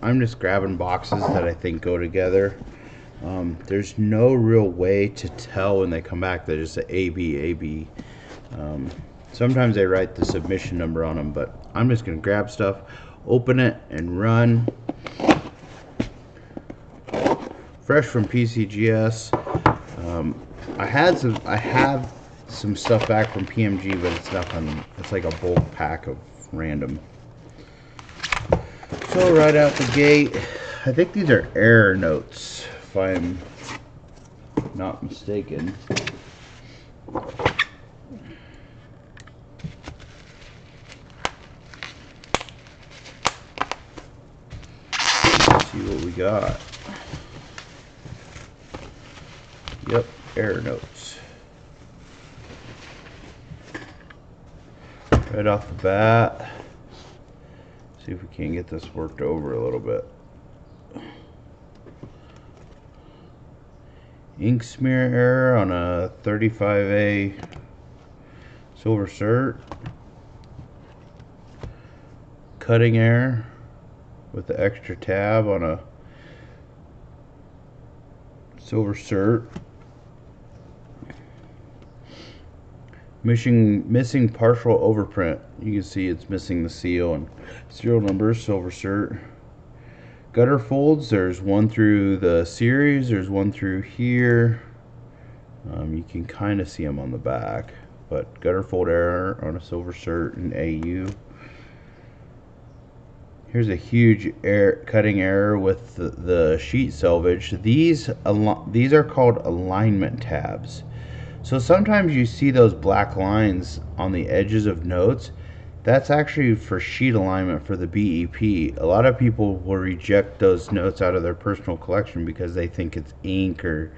I'm just grabbing boxes that I think go together. There's no real way to tell when they come back. They just say AB, AB. Sometimes they write the submission number on them, but I'm just going to grab stuff, open it, and run. Fresh from PCGS. I have some stuff back from PMG, but it's nothing. It's like a bulk pack of random. So right out the gate, I think these are error notes, if I'm not mistaken. Let's see what we got. Yep, error notes. Right off the bat, see if we can't get this worked over a little bit. Ink smear error on a 35A silver cert. Cutting error with the extra tab on a silver cert. Missing partial overprint. You can see it's missing the seal and serial numbers, silver cert. Gutter folds, there's one through the series, there's one through here. You can kind of see them on the back, but gutter fold error on a silver cert and AU. Here's a huge cutting error with the sheet selvage. These are called alignment tabs. So sometimes you see those black lines on the edges of notes. That's actually for sheet alignment for the BEP. A lot of people will reject those notes out of their personal collection because they think it's ink or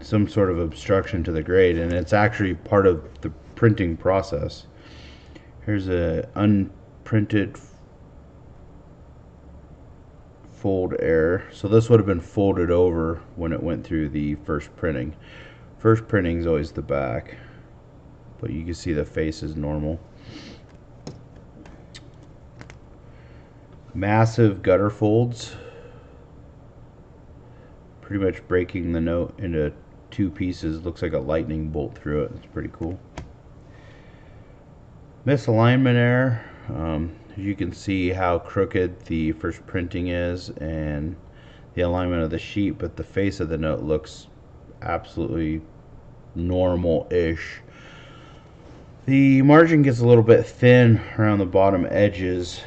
some sort of obstruction to the grade, and it's actually part of the printing process. Here's a unprinted fold error. So this would have been folded over when it went through the first printing. First printing is always the back, but you can see the face is normal. Massive gutter folds, pretty much breaking the note into two pieces. Looks like a lightning bolt through it. It's pretty cool. Misalignment error. As you can see how crooked the first printing is and the alignment of the sheet, but the face of the note looks absolutely normal-ish. The margin gets a little bit thin around the bottom edges.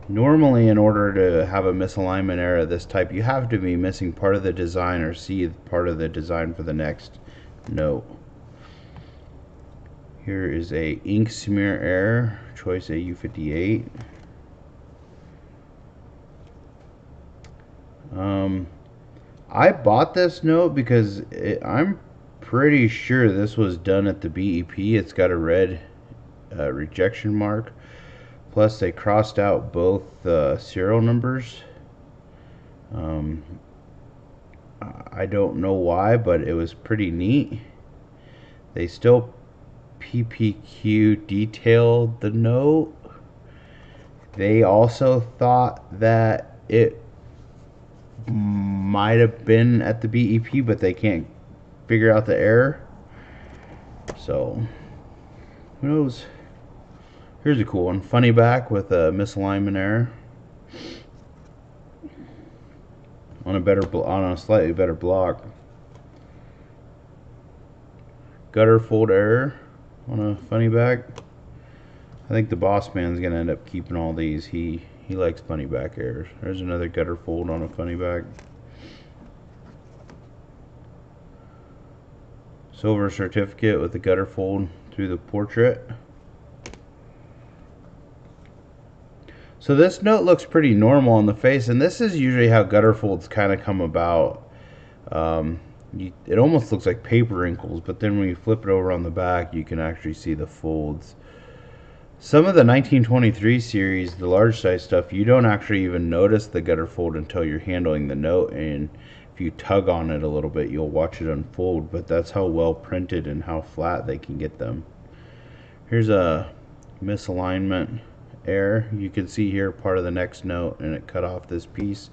Normally, in order to have a misalignment error of this type, you have to be missing part of the design or see part of the design for the next note. Here is a ink smear error, choice AU58. I bought this note because I'm pretty sure this was done at the BEP. It's got a red rejection mark. Plus they crossed out both serial numbers. I don't know why, but it was pretty neat. They still PPQ detailed the note. They also thought that it might have been at the BEP, but they can't figure out the error. So who knows? Here's a cool one. Funny back with a misalignment error on a slightly better block. Gutter fold error on a funny back. I think the boss man's gonna end up keeping all these. He likes funny back errors. There's another gutter fold on a funny back. Silver certificate with the gutter fold through the portrait. So this note looks pretty normal on the face, and this is usually how gutter folds kind of come about. It almost looks like paper wrinkles, but then when you flip it over on the back, you can actually see the folds. Some of the 1923 series, the large size stuff, you don't actually even notice the gutter fold until you're handling the note, and if you tug on it a little bit, you'll watch it unfold. But that's how well printed and how flat they can get them. Here's a misalignment error. You can see here part of the next note, and it cut off this piece,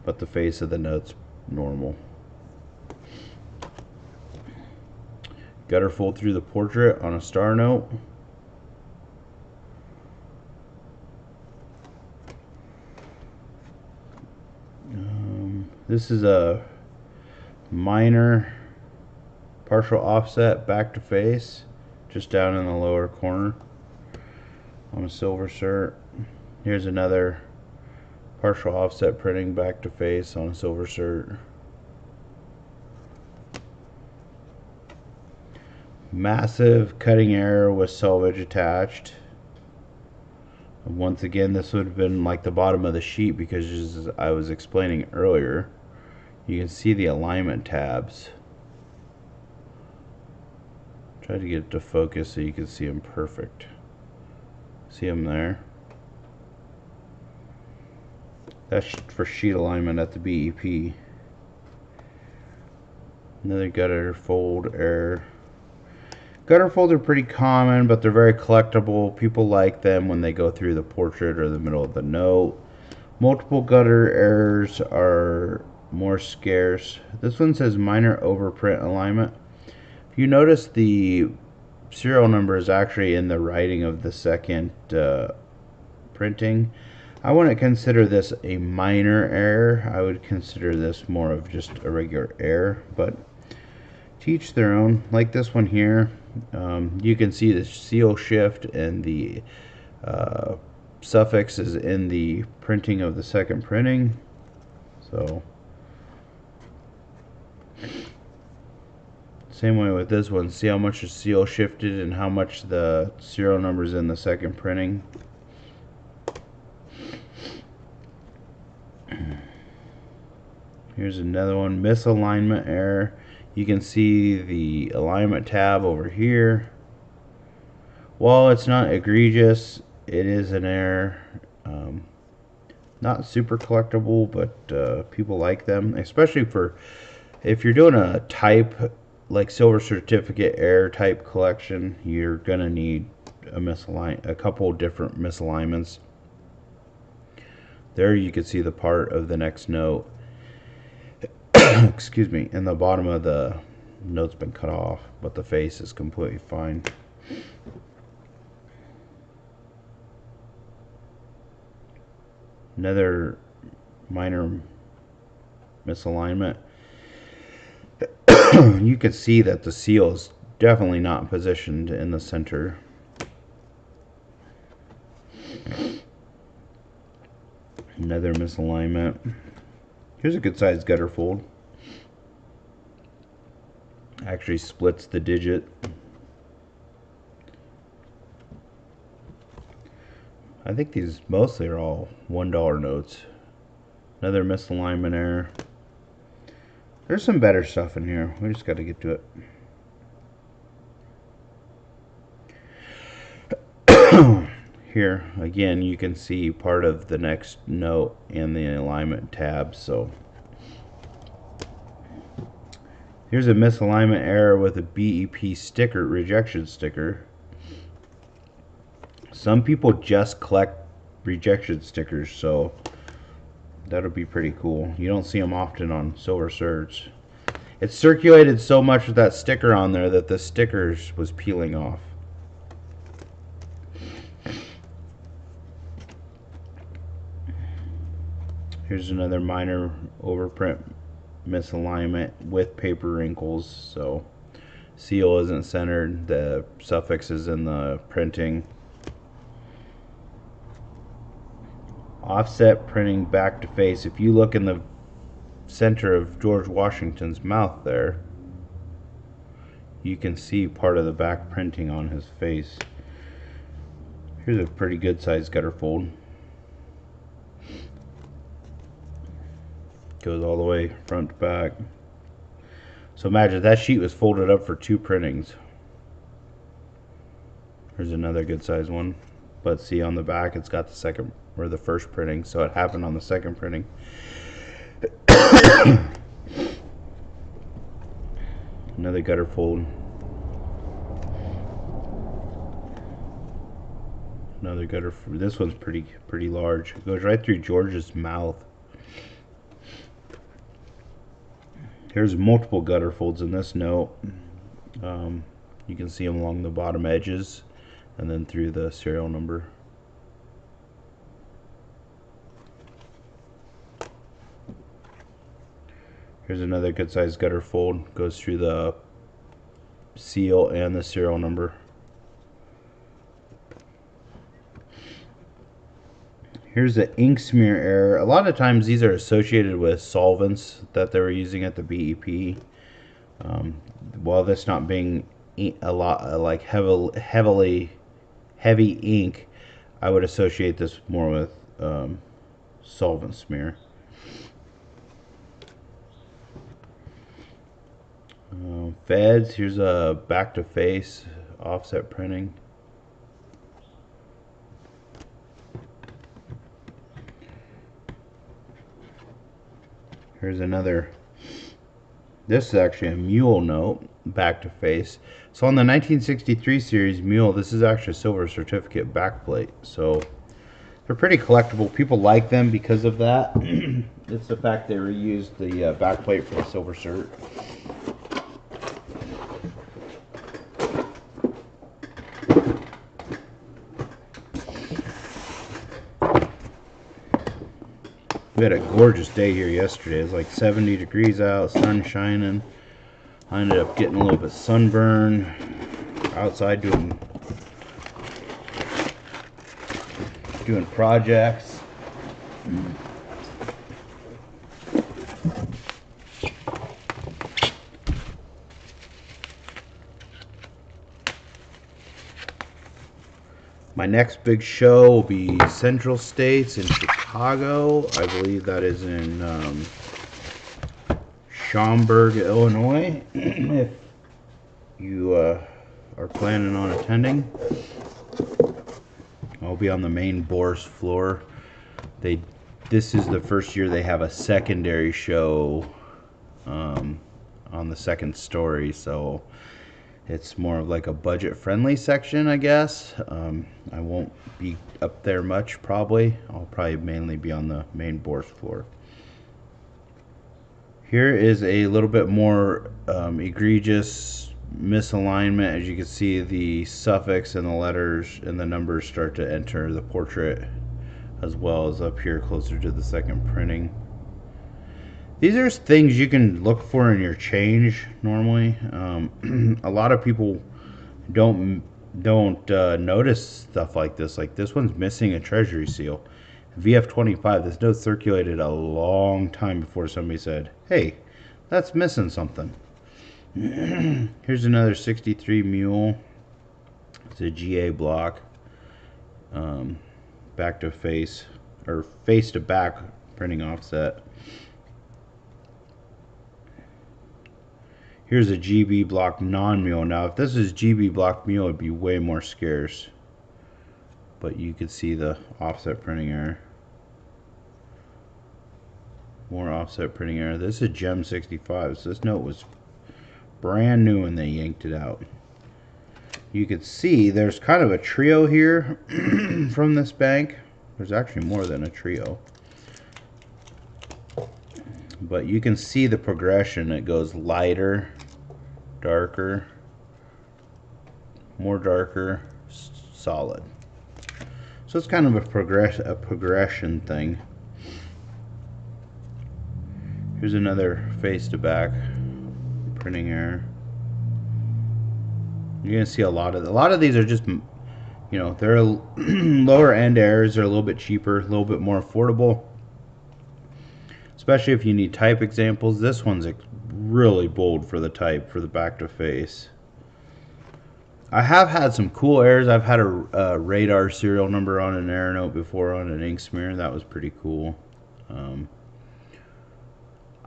but the face of the note's normal. Gutter fold through the portrait on a star note. This is a minor partial offset back to face, just down in the lower corner on a silver cert. Here's another partial offset printing back to face on a silver cert. Massive cutting error with selvage attached. And once again, this would have been like the bottom of the sheet, because as I was explaining earlier, you can see the alignment tabs. Try to get it to focus so you can see them perfect. See them there? That's for sheet alignment at the BEP. Another gutter fold error. Gutter folds are pretty common, but they're very collectible. People like them when they go through the portrait or the middle of the note. Multiple gutter errors are more scarce. This one says minor overprint alignment. If you notice, the serial number is actually in the writing of the second printing. I wouldn't consider this a minor error. I would consider this more of just a regular error, but to each their own. Like this one here, you can see the seal shift and the suffix is in the printing of the second printing. So same way with this one. See how much the seal shifted and how much the serial number is in the second printing. Here's another one, misalignment error. You can see the alignment tab over here. While it's not egregious, it is an error. Not super collectible, but people like them, especially for if you're doing a type like silver certificate error type collection. You're gonna need a couple different misalignments. There you can see the part of the next note. Excuse me, and the bottom of the note's been cut off, but the face is completely fine. Another minor misalignment. You can see that the seal is definitely not positioned in the center. Another misalignment. Here's a good sized gutter fold. Actually splits the digit. I think these mostly are all $1 notes. Another misalignment error. There's some better stuff in here. We just got to get to it. Here again, you can see part of the next note and the alignment tab. So here's a misalignment error with a BEP sticker, rejection sticker. Some people just collect rejection stickers, so that'll be pretty cool. You don't see them often on silver certs. It's circulated so much with that sticker on there that the stickers was peeling off. Here's another minor overprint misalignment with paper wrinkles. So seal isn't centered, the suffix is in the printing. Offset printing back to face. If you look in the center of George Washington's mouth there, you can see part of the back printing on his face. Here's a pretty good sized gutter fold. Goes all the way front to back. So imagine that sheet was folded up for 2 printings. Here's another good sized one, but see on the back it's got the second or the first printing, so it happened on the second printing. Another gutter fold. Another gutter. This one's pretty large. It goes right through George's mouth. Here's multiple gutter folds in this note. You can see them along the bottom edges and then through the serial number. Here's another good sized gutter fold. Goes through the seal and the serial number. Here's the ink smear error. A lot of times these are associated with solvents that they were using at the BEP. While this not being a lot like heavy ink, I would associate this more with solvent smear. Feds, here's a back to face offset printing. Here's another. This is actually a mule note, back to face. So on the 1963 series mule, this is actually a silver certificate backplate. So they're pretty collectible. People like them because of that. It's the fact they reused the backplate for the silver cert. We had a gorgeous day here yesterday. It was like 70 degrees out, sun shining. I ended up getting a little bit sunburn outside doing projects. My next big show will be Central States in Chicago. I believe that is in Schaumburg, Illinois. If you are planning on attending, I'll be on the main Bourse floor. This is the first year they have a secondary show on the second story, so it's more of like a budget-friendly section, I guess. I won't be up there much, probably. I'll probably mainly be on the main Bourse floor. Here is a little bit more egregious misalignment. As you can see, the suffix and the letters and the numbers start to enter the portrait, as well as up here closer to the second printing. These are things you can look for in your change normally. A lot of people don't notice stuff like this. Like this one's missing a treasury seal. VF25, this note circulated a long time before somebody said, hey, that's missing something. Here's another 63 mule. It's a GA block. Back to face, or face to back printing offset. Here's a GB block non-mule. Now, if this is GB block mule, it'd be way more scarce. But you could see the offset printing error. More offset printing error. This is Gem 65. So this note was brand new when they yanked it out. You could see there's kind of a trio here from this bank. There's actually more than a trio. But you can see the progression. It goes lighter, darker, more darker, solid. So it's kind of a progression thing. Here's another face to back printing error. You're gonna see a lot of these are just, you know, they're lower end errors. They're a little bit cheaper, a little bit more affordable. Especially if you need type examples. This one's really bold for the type, for the back to face. I have had some cool errors. I've had a radar serial number on an error note before on an ink smear. That was pretty cool.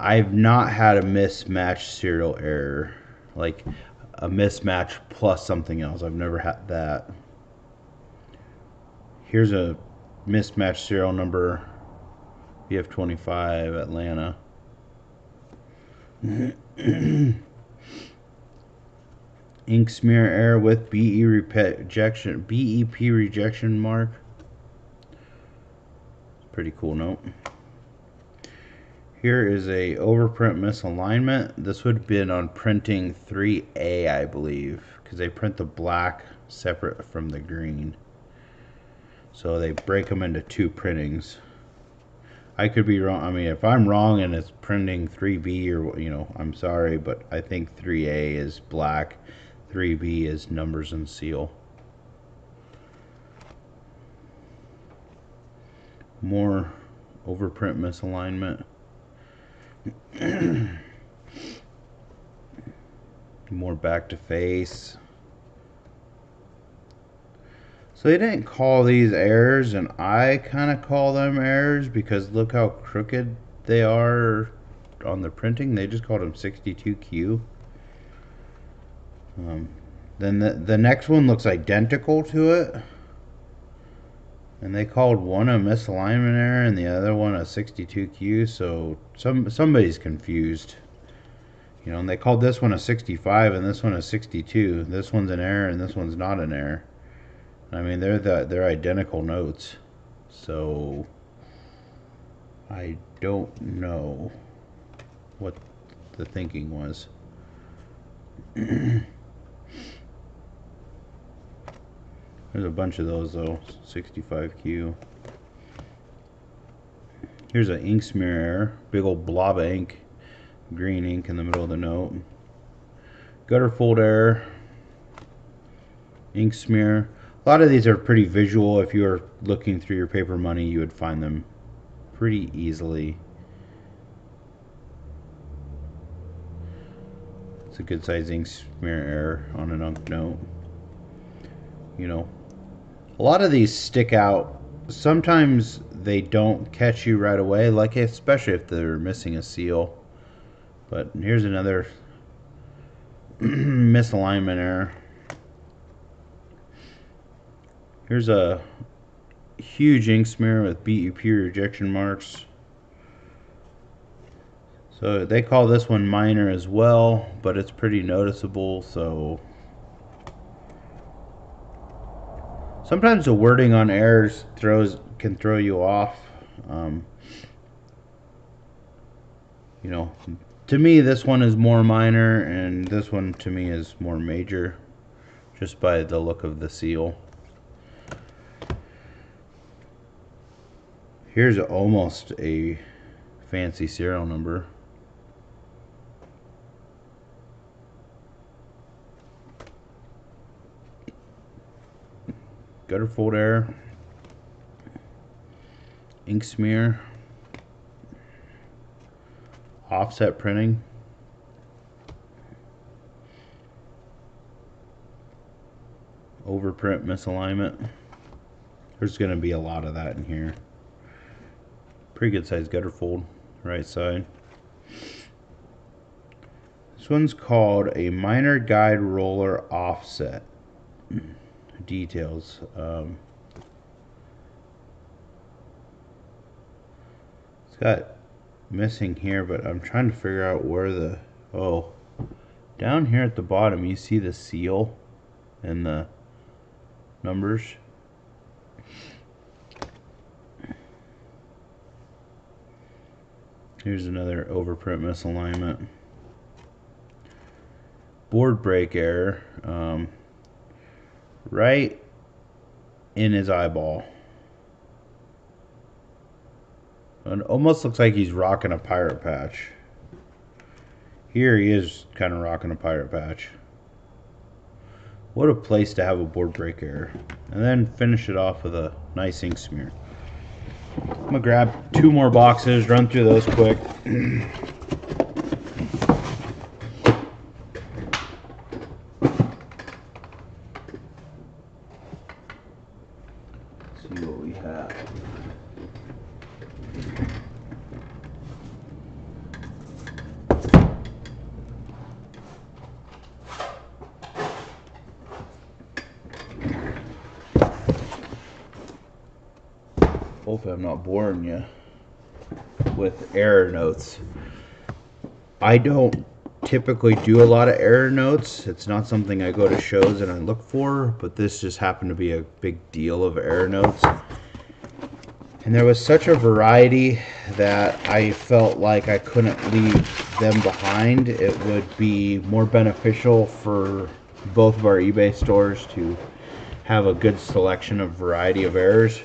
I've not had a mismatched serial error, like a mismatch plus something else. I've never had that. Here's a mismatched serial number. VF25 Atlanta. ink smear error with BEP rejection mark. Pretty cool note. Here is a overprint misalignment. This would have been on printing 3A, I believe, because they print the black separate from the green. So they break them into two printings. I could be wrong. I mean, if I'm wrong and it's printing 3B or, you know, I'm sorry, but I think 3A is black, 3B is numbers and seal. More overprint misalignment. More back to face. So they didn't call these errors, and I kind of call them errors because look how crooked they are on the printing. They just called them 62Q. Then the next one looks identical to it, and they called one a misalignment error and the other one a 62Q. So somebody's confused, you know. And they called this one a 65 and this one a 62. This one's an error and this one's not an error. I mean, they're identical notes, so I don't know what the thinking was. There's a bunch of those though. 65Q. Here's an ink smear error. Big old blob of ink, green ink in the middle of the note. Gutter fold error. Ink smear. A lot of these are pretty visual. If you were looking through your paper money, you would find them pretty easily. It's a good size ink smear error on an unk note. You know, a lot of these stick out. Sometimes they don't catch you right away, like especially if they're missing a seal. But here's another misalignment error. Here's a huge ink smear with BEP rejection marks. So they call this one minor as well, but it's pretty noticeable. So sometimes the wording on errors can throw you off. You know, to me this one is more minor and this one to me is more major, just by the look of the seal. Here's almost a fancy serial number. Gutter fold error. Ink smear. Offset printing. Overprint misalignment. There's going to be a lot of that in here. Pretty good size gutter fold, right side. This one's called a minor guide roller offset. Details. It's got missing here, but I'm trying to figure out where the, oh, down here at the bottom you see the seal and the numbers. Here's another overprint misalignment. Board break error, right in his eyeball. It almost looks like he's rocking a pirate patch. Here he is kind of rocking a pirate patch. What a place to have a board break error. And then finish it off with a nice ink smear. I'm gonna grab 2 more boxes, run through those quick. See what we have. Hopefully I'm not boring you with error notes. I don't typically do a lot of error notes. It's not something I go to shows and I look for, but this just happened to be a big deal of error notes. And there was such a variety that I felt like I couldn't leave them behind. It would be more beneficial for both of our eBay stores to have a good selection of variety of errors.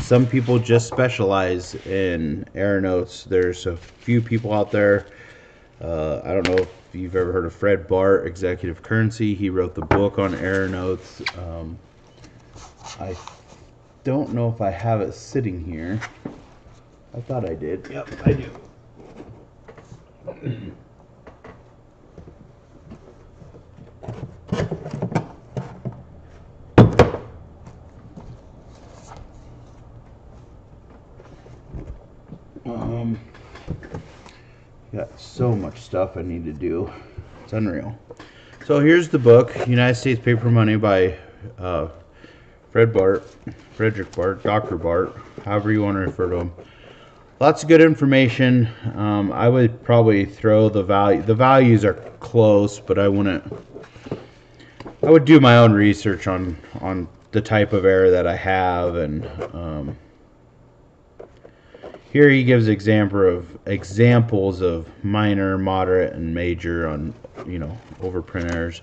Some people just specialize in error notes. There's a few people out there. I don't know if you've ever heard of Fred Bart, Executive Currency. He wrote the book on error notes. I don't know if I have it sitting here. I thought I did. Yep, I do. Got so much stuff I need to do. It's unreal. So here's the book, United States Paper Money by Frederick Bart, Dr. Bart, however you want to refer to him. Lots of good information. I would probably throw the value. The values are close, but I wouldn't. I would do my own research on the type of error that I have, and here he gives examples of minor, moderate, and major on overprint errors.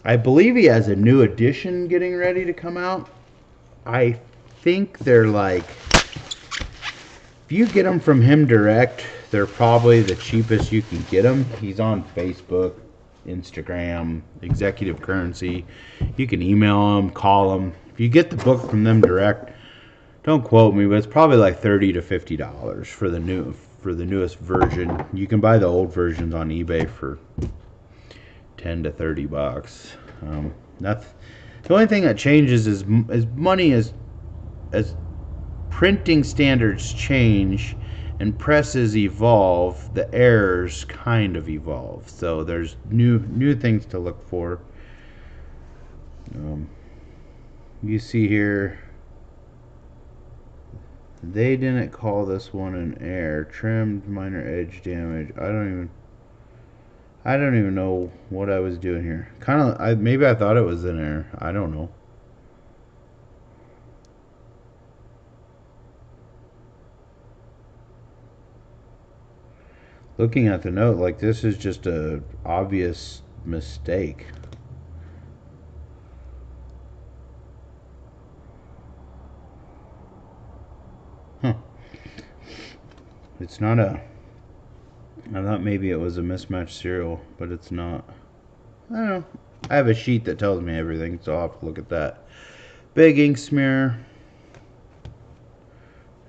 I believe he has a new edition getting ready to come out. I think they're like, if you get them from him direct, they're probably the cheapest you can get them. He's on Facebook, Instagram, Executive Currency. You can email him, call him. If you get the book from them direct, don't quote me, but it's probably like $30 to $50 for the newest version. You can buy the old versions on eBay for $10 to $30. That's the only thing that changes is money as printing standards change and presses evolve. The errors kind of evolve. So there's new things to look for. You see here, they didn't call this one an error. Trimmed, minor edge damage. I don't even know what I was doing here. Maybe I thought it was an error. I don't know. Looking at the note, like, this is just a obvious mistake. Huh. It's not a... I thought maybe it was a mismatched serial, but it's not. I don't know. I have a sheet that tells me everything, so I'll have to look at that. Big ink smear.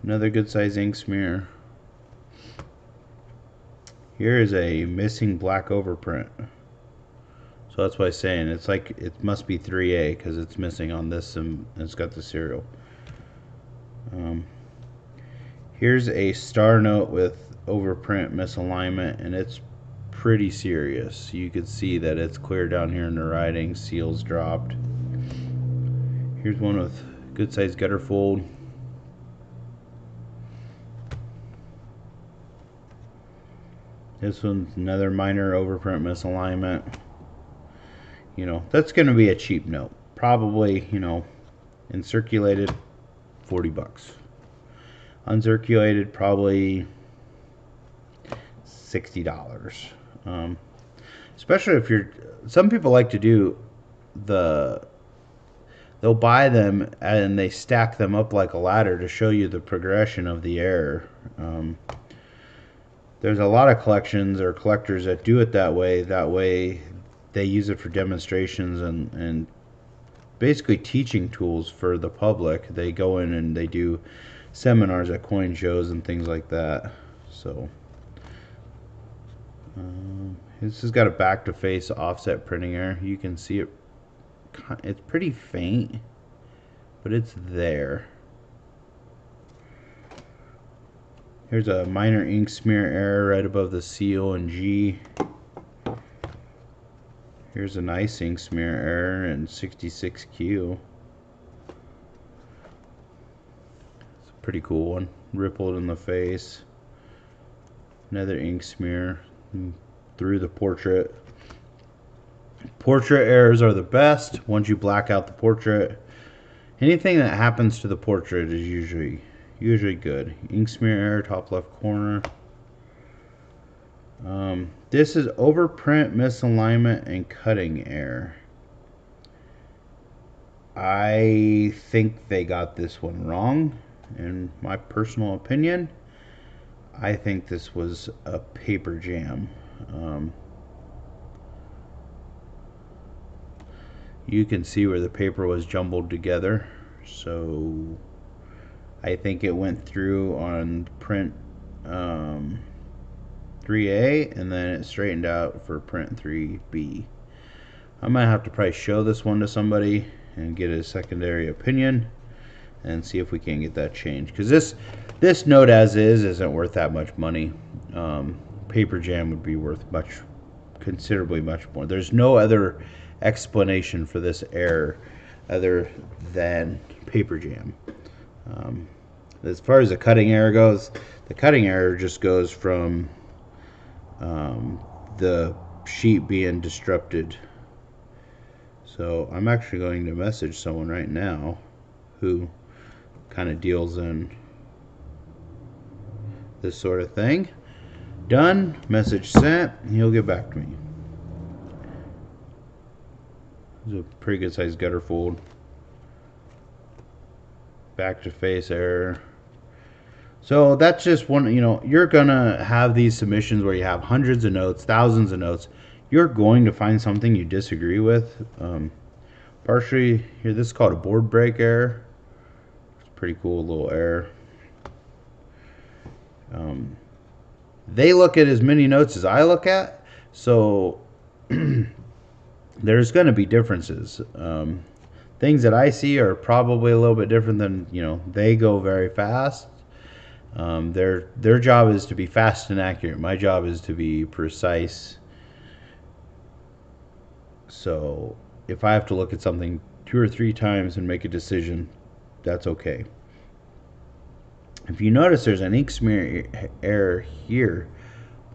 Another good size ink smear. Here is a missing black overprint. So that's why I'm saying it's like it must be 3A because it's missing on this and it's got the serial. Here's a star note with overprint misalignment, and it's pretty serious. You could see that it's clear down here in the writing. Seals dropped. Here's one with good size gutter fold. This one's another minor overprint misalignment. That's going to be a cheap note. Probably, in circulated, $40. Uncirculated, probably $60. Especially if some people like to do they'll buy them and they stack them up like a ladder to show you the progression of the error. There's a lot of collections or collectors that do it that way. That way they use it for demonstrations and basically teaching tools for the public. They go in and they do seminars at coin shows and things like that. So this has got a back to face offset printing error. You can see it. It's pretty faint, but it's there. Here's a minor ink smear error right above the seal and G. Here's a nice ink smear error in 66Q. It's a pretty cool one. Rippled in the face. Another ink smear through the portrait. Portrait errors are the best once you black out the portrait. Anything that happens to the portrait is usually good. Ink smear error, top left corner. This is overprint, misalignment, and cutting error. I think they got this one wrong, in my personal opinion. I think this was a paper jam. You can see where the paper was jumbled together, so I think it went through on print 3A and then it straightened out for print 3B. I might have to probably show this one to somebody and get a secondary opinion and see if we can get that changed, because this note as is isn't worth that much money. Paper jam would be worth considerably much more. There's no other explanation for this error other than paper jam. As far as the cutting error goes, the cutting error just goes from the sheet being disrupted. So I'm actually going to message someone right now who kind of deals in this sort of thing. Done. Message sent. He'll get back to me. It's a pretty good sized gutter fold. Back to face error. So that's just one, you're gonna have these submissions where you have hundreds of notes, thousands of notes. You're going to find something you disagree with. Partially here, this is called a board break error. It's a pretty cool little error. They look at as many notes as I look at, so there's going to be differences. Things that I see are probably a little bit different than, they go very fast. Their job is to be fast and accurate. My job is to be precise. So if I have to look at something 2 or 3 times and make a decision, that's okay. If you notice there's an ink smear error here,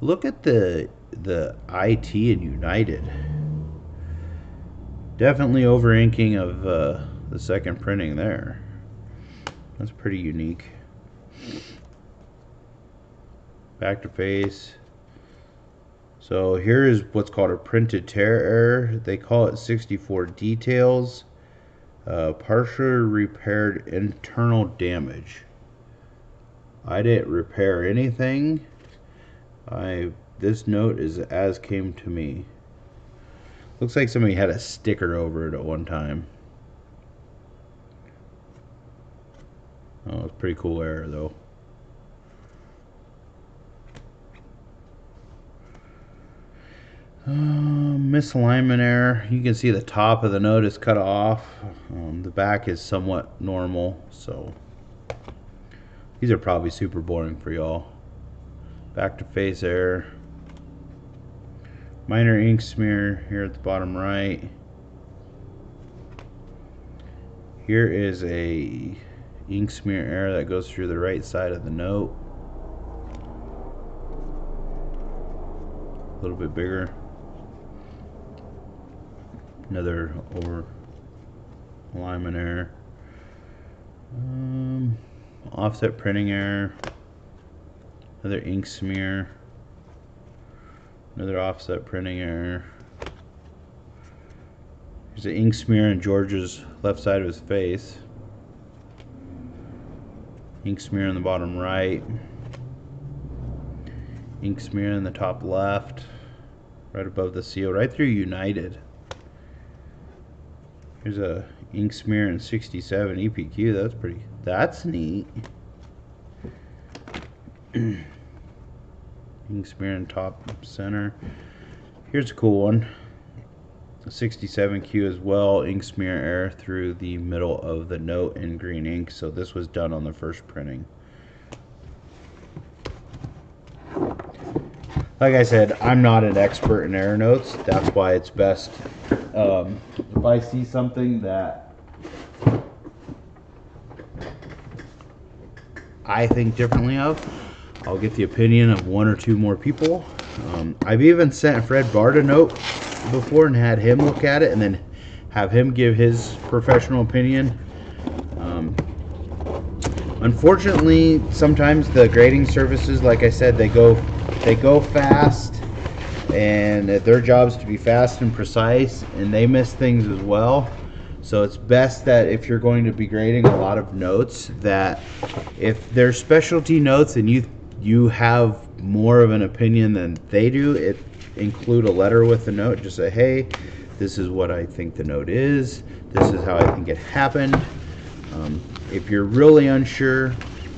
look at the IT and United. Definitely over inking of the second printing there. That's pretty unique. Back to face. So here is what's called a printed tear error. They call it 64 details. Partially repaired internal damage. I didn't repair anything. This note is as came to me. Looks like somebody had a sticker over it at one time. Oh, it's a pretty cool error though. Misalignment error. You can see the top of the note is cut off. The back is somewhat normal, so these are probably super boring for y'all. Back to face error. Minor ink smear here at the bottom right. Here is a ink smear error that goes through the right side of the note. A little bit bigger. Another over alignment error. Offset printing error. Another ink smear. Another offset printing error. There's an ink smear in George's left side of his face. Ink smear in the bottom right. Ink smear in the top left. Right above the seal. Right through United. Here's a ink smear in 67 EPQ. That's neat. Ink smear in top center. Here's a cool one. A 67Q as well. Ink smear error through the middle of the note in green ink. So this was done on the first printing. Like I said, I'm not an expert in error notes. That's why it's best if I see something that I think differently of, I'll get the opinion of one or two more people. I've even sent Fred Bart a note before and had him look at it and then have him give his professional opinion. Unfortunately, sometimes the grading services, like I said, they go fast, and their job is to be fast and precise, and they miss things as well. So it's best that if you're going to be grading a lot of notes, that if they're specialty notes and you have more of an opinion than they do, include a letter with the note. Just say, hey, this is what I think the note is. This is how I think it happened. If you're really unsure,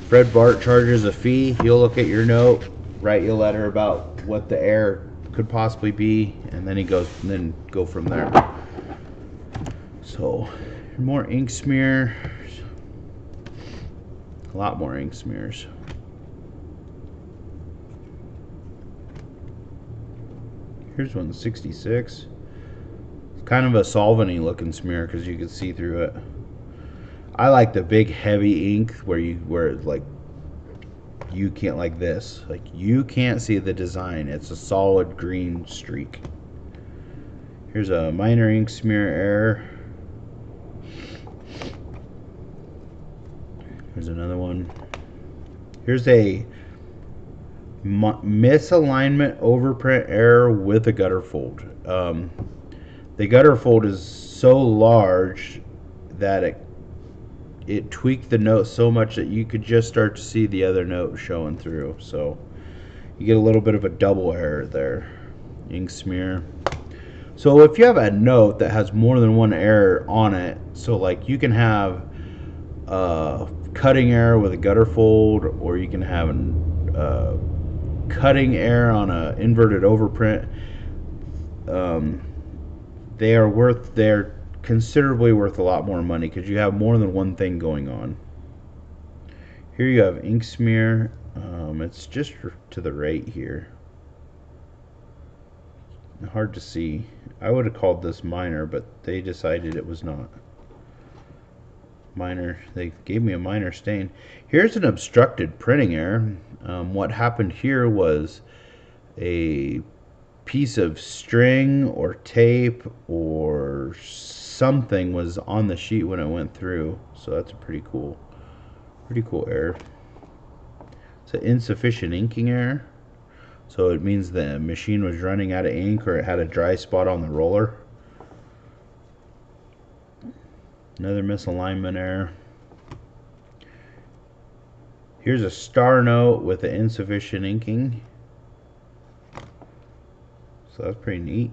Fred Bart charges a fee. He'll look at your note, write you a letter about what the error could possibly be, and then go from there. So more ink smear, a lot more ink smears. Here's one, 66. It's kind of a solvent-y looking smear because you can see through it. I like the big heavy ink where it's like you can't, like this, like you can't see the design. It's a solid green streak. Here's a minor ink smear error. Here's another one. Here's a misalignment overprint error with a gutter fold. The gutter fold is so large that it tweaked the note so much that you could just start to see the other note showing through. So you get a little bit of a double error there. Ink smear. So if you have a note that has more than one error on it, so like you can have a cutting error with a gutter fold, or you can have a cutting error on a inverted overprint, they're considerably worth a lot more money because you have more than one thing going on. Here you have ink smear. It's just to the right here. Hard to see. I would have called this minor, but they decided it was not. Minor. They gave me a minor stain. Here's an obstructed printing error. What happened here was a piece of string or tape or something was on the sheet when it went through. So that's a pretty cool error. It's an insufficient inking error. So it means the machine was running out of ink, or it had a dry spot on the roller. Another misalignment error. Here's a star note with the insufficient inking. So that's pretty neat.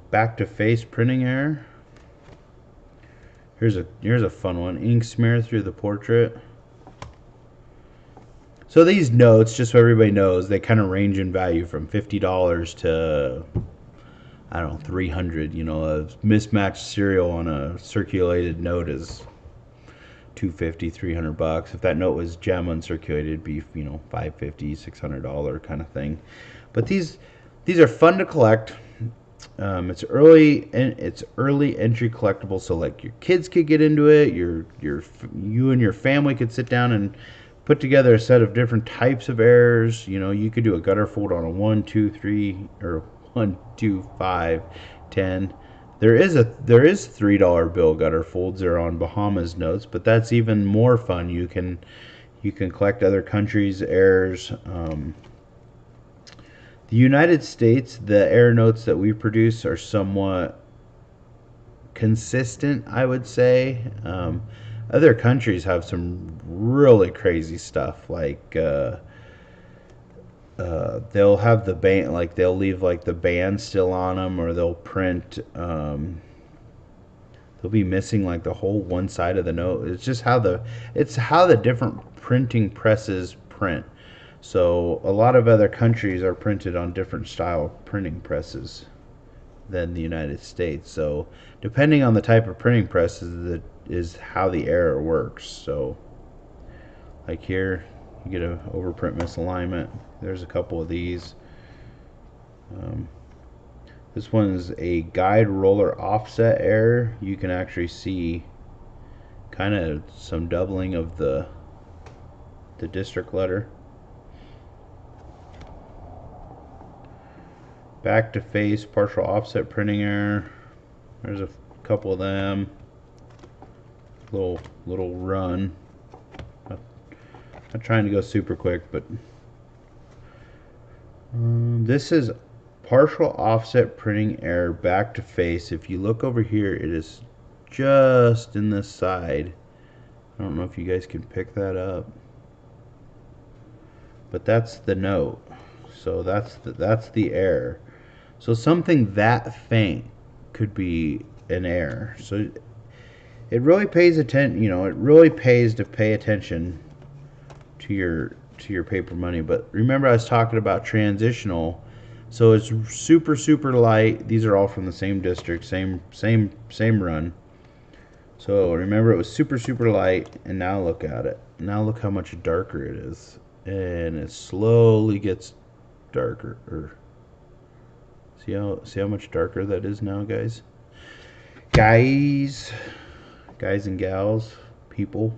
Back to face printing error. Here's a fun one. Ink smear through the portrait. So these notes, just so everybody knows, they kind of range in value from $50 to, I don't know, $300. You know, a mismatched serial on a circulated note is $250, $300. If that note was gem uncirculated, it'd be, you know, $550, $600 kind of thing. But these are fun to collect. It's early entry collectible, so like your kids could get into it. You and your family could sit down and put together a set of different types of errors. You know, you could do a gutter fold on a 1, 2, 3, or 1, 2, 5, 10. There is $3 bill gutter folds. They're on Bahamas notes, but that's even more fun. You can collect other countries' errors. The United States, the error notes that we produce are somewhat consistent, I would say. Other countries have some really crazy stuff, like they'll have the band, like they'll leave like the band still on them, or they'll print, they'll be missing like the whole one side of the note. It's just how the different printing presses print. So a lot of other countries are printed on different style printing presses than the United States. So depending on the type of printing presses, is how the error works. So like here, you get an overprint misalignment. There's a couple of these. This one is a guide roller offset error. You can actually see kind of some doubling of the the district letter. Back to face, partial offset printing error. There's a couple of them. Little run. Not trying to go super quick, but this is partial offset printing error back to face. If you look over here, it is just in this side. I don't know if you guys can pick that up, but that's the note. So that's the error. So something that faint could be an error. So it really pays attention. It really pays to pay attention to your paper money. But remember, I was talking about transitional. So it's super light. These are all from the same district, same run. So remember, it was super light, and now look at it. Now look how much darker it is, and it slowly gets darker. See how much darker that is now, guys? Guys and gals, people.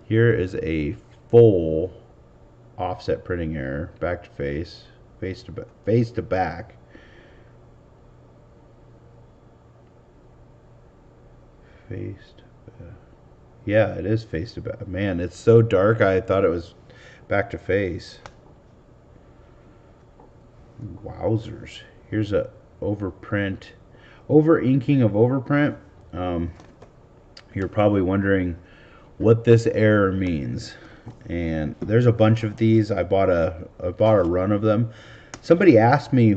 Here is a full offset printing error, back to face, face to back, face to back. Face to back. Yeah, it is face to back. Man, it's so dark. I thought it was back to face. Wowzers. Here's a overprint, over inking of overprint. You're probably wondering what this error means, and there's a bunch of these. I bought a run of them. Somebody asked me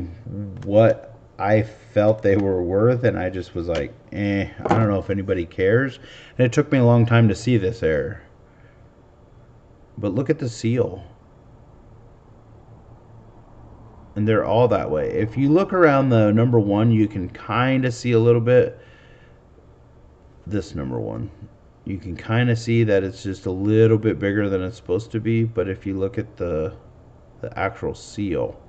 what I felt they were worth, and I just was like, I don't know if anybody cares. And it took me a long time to see this error. But look at the seal. And they're all that way. If you look around the number one, you can kind of see a little bit. This number one, you can kind of see that it's just a little bit bigger than it's supposed to be. But if you look at the actual seal,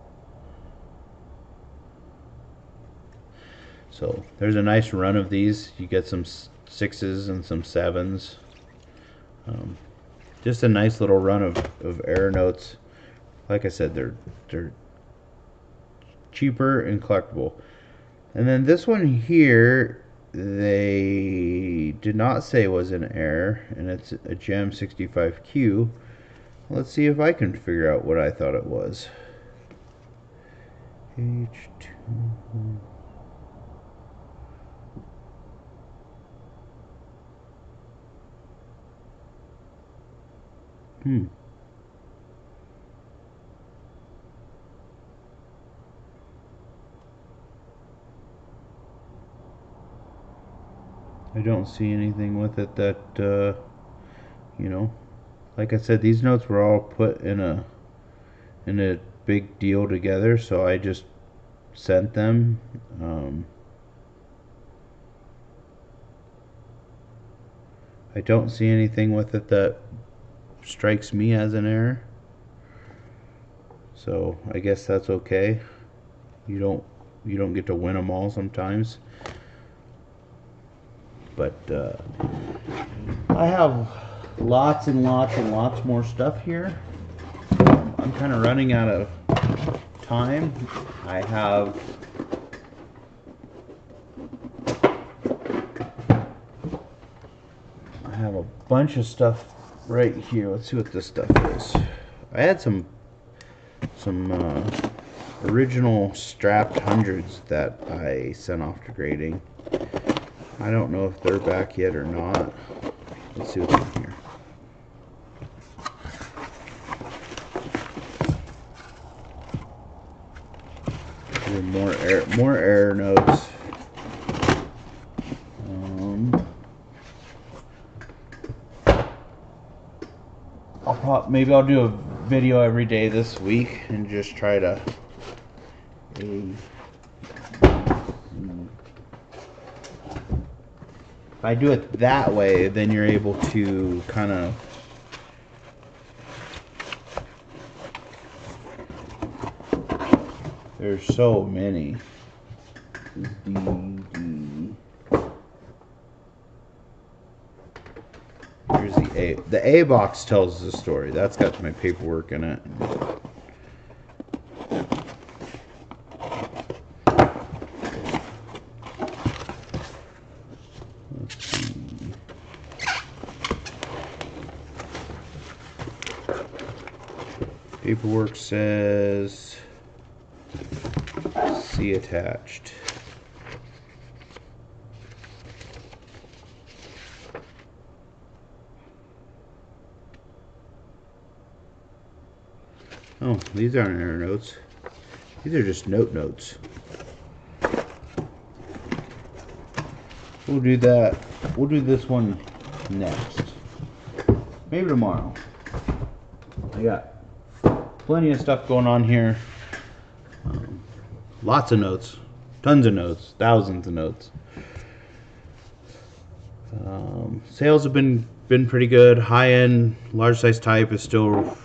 so there's a nice run of these. You get some 6s and some 7s. Just a nice little run of error notes. Like I said, they're cheaper and collectible. And then this one here, they did not say was an error, and it's a Gem 65Q. Let's see if I can figure out what I thought it was. H2. I don't see anything with it that, like I said, these notes were all put in a big deal together, so I just sent them. I don't see anything with it that strikes me as an error, so I guess that's okay. You don't get to win them all sometimes. But I have lots and lots more stuff here. I'm kind of running out of time. I have a bunch of stuff right here. Let's see what this stuff is. I had some original strapped hundreds that I sent off to grading. I don't know if they're back yet or not. Let's see what's in here. More error notes. Maybe I'll do a video every day this week and just try to. If I do it that way, then you're able to kind of there's so many. Here's the A. The A box tells the story. That's got my paperwork in it. Let's see. Paperwork says see attached. Oh, these aren't error notes. These are just notes. We'll do that. We'll do this one next. Maybe tomorrow. I got plenty of stuff going on here. Lots of notes. Tons of notes. Thousands of notes. Sales have been pretty good. High-end, large-size type is still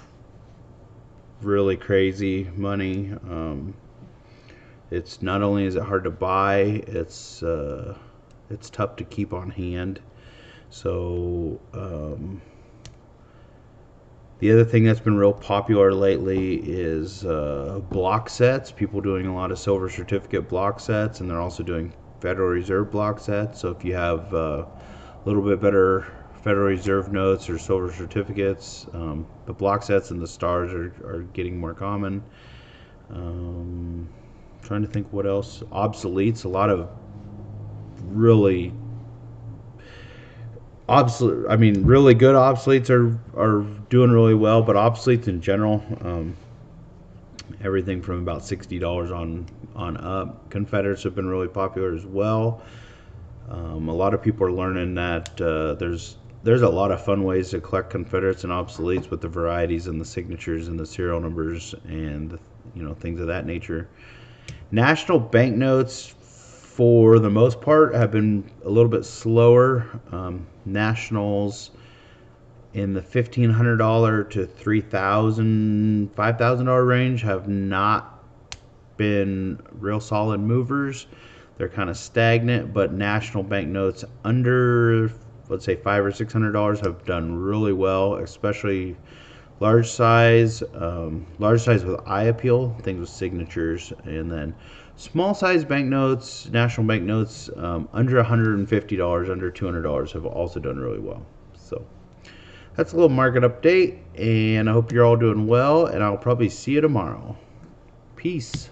really crazy money. It's not only is it hard to buy, it's tough to keep on hand. So the other thing that's been real popular lately is block sets. People doing a lot of silver certificate block sets, and they're also doing Federal Reserve block sets. So if you have a little bit better Federal Reserve notes or silver certificates, the block sets and the stars are getting more common. Trying to think what else. Obsoletes. A lot of really really good obsoletes are doing really well, but obsoletes in general, everything from about $60 on up. Confederates have been really popular as well. A lot of people are learning that there's a lot of fun ways to collect Confederates and obsoletes with the varieties and the signatures and the serial numbers and things of that nature. National banknotes, for the most part, have been a little bit slower. Nationals in the $1,500 to $3,000, $5,000 range have not been real solid movers. They're kind of stagnant, but national banknotes under, let's say, $500 or $600 have done really well, especially large size with eye appeal, things with signatures, and then small size banknotes, national banknotes, under $150, under $200 have also done really well. So that's a little market update, and I hope you're all doing well, and I'll probably see you tomorrow. Peace.